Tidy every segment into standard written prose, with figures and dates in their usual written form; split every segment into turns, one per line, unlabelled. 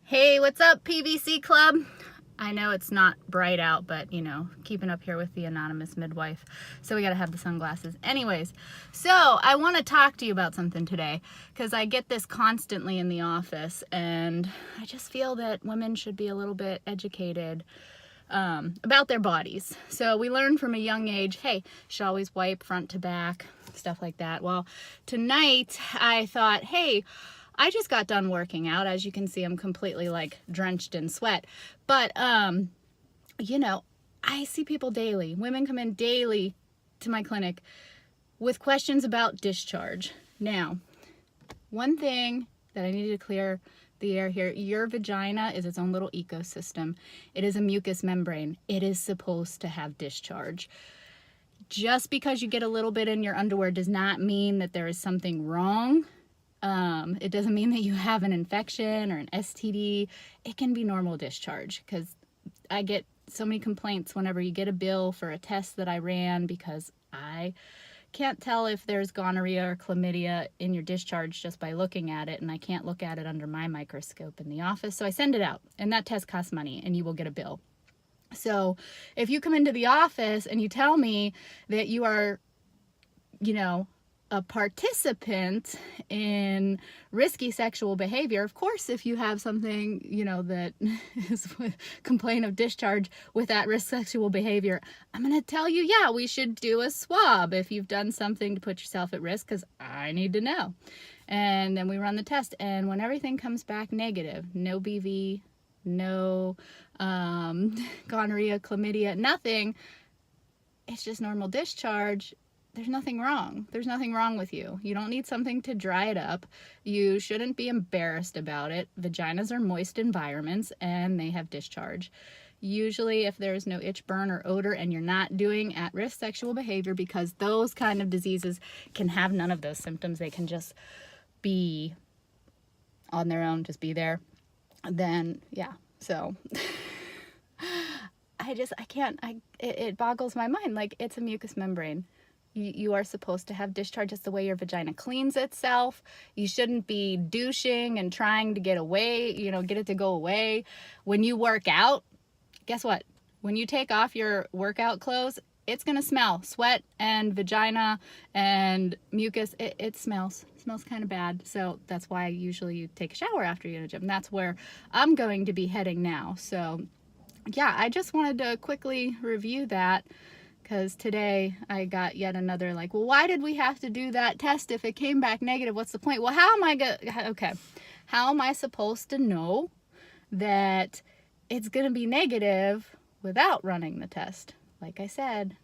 Hey, what's up, PVC Club? I know it's not bright out, but you know, keeping up here with the anonymous midwife. So we gotta have the sunglasses. Anyways, so I want to talk to you about something today because I get this constantly in the office, and I just feel that women should be a little bit educated about their bodies. So we learn from a young age, hey, you should always wipe front to back, stuff like that. Well, tonight I thought, hey, I just got done working out. As you can see, I'm completely like drenched in sweat. But, you know, I see people daily. Women come in daily to my clinic with questions about discharge. Now, one thing that I need to clear the air here, your vagina is its own little ecosystem. It is a mucous membrane. It is supposed to have discharge. Just because you get a little bit in your underwear does not mean that there is something wrong. It doesn't mean that you have an infection or an STD. It can be normal discharge, because I get so many complaints whenever you get a bill for a test that I ran because I can't tell if there's gonorrhea or chlamydia in your discharge just by looking at it, and I can't look at it under my microscope in the office, so I send it out, and that test costs money, and you will get a bill. So if you come into the office and you tell me that you are, you know, a participant in risky sexual behavior, of course, if you have something, you know, that is complaint of discharge with at-risk sexual behavior, I'm going to tell you, yeah, we should do a swab if you've done something to put yourself at risk, because I need to know. And then we run the test, and when everything comes back negative, no BV, no gonorrhea, chlamydia, nothing, it's just normal discharge. There's nothing wrong. There's nothing wrong with you. You don't need something to dry it up. You shouldn't be embarrassed about it. Vaginas are moist environments, and they have discharge. Usually if there's no itch, burn, or odor, and you're not doing at-risk sexual behavior, because those kind of diseases can have none of those symptoms. They can just be on their own, just be there. Then, yeah, so... it boggles my mind. Like, it's a mucous membrane. You are supposed to have discharge. It's the way your vagina cleans itself. You shouldn't be douching and trying to get away, you know, get it to go away. When you work out, guess what? When you take off your workout clothes, it's going to smell. Sweat and vagina and mucus, it smells. It smells kind of bad. So that's why usually you take a shower after you're in a gym. That's where I'm going to be heading now. So yeah, I just wanted to quickly review that, because today I got yet another, like, well, why did we have to do that test if it came back negative? What's the point? Well, how am I supposed to know that it's going to be negative without running the test? Like I said,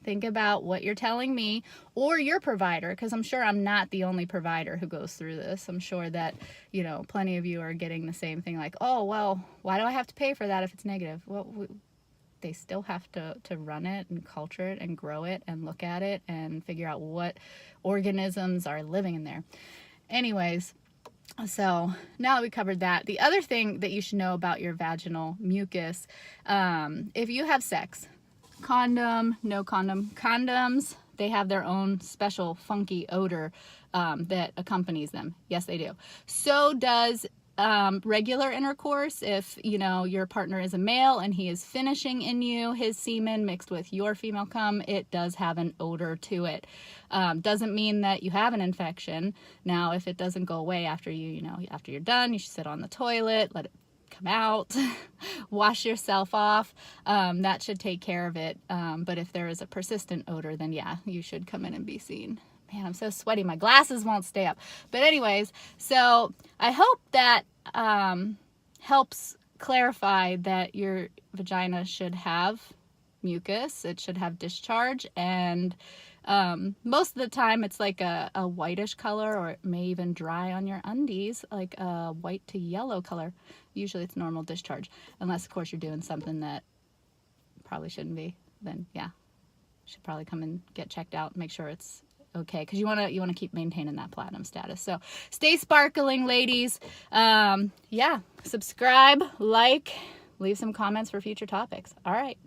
think about what you're telling me or your provider, because I'm sure I'm not the only provider who goes through this. I'm sure that, you know, plenty of you are getting the same thing, like, oh, well, why do I have to pay for that if it's negative? Well, they still have to run it and culture it and grow it and look at it and figure out what organisms are living in there. Anyways, so now that we covered that, the other thing that you should know about your vaginal mucus, if you have sex, condom, no condom, condoms, they have their own special funky odor that accompanies them. Yes, they do. So does regular intercourse. If, you know, your partner is a male and he is finishing in you, his semen mixed with your female cum, it does have an odor to it. Doesn't mean that you have an infection. Now, if it doesn't go away after after you're done, you should sit on the toilet, let it come out, wash yourself off. That should take care of it. But if there is a persistent odor, then yeah, you should come in and be seen. Man, I'm so sweaty. My glasses won't stay up. But anyways, so I hope that helps clarify that your vagina should have mucus. It should have discharge. And most of the time it's like a whitish color, or it may even dry on your undies, like a white to yellow color. Usually it's normal discharge. Unless, of course, you're doing something that probably shouldn't be. Then, yeah, you should probably come and get checked out and make sure it's okay, because you want to keep maintaining that platinum status. So stay sparkling, ladies. Yeah, subscribe, like, leave some comments for future topics. All right.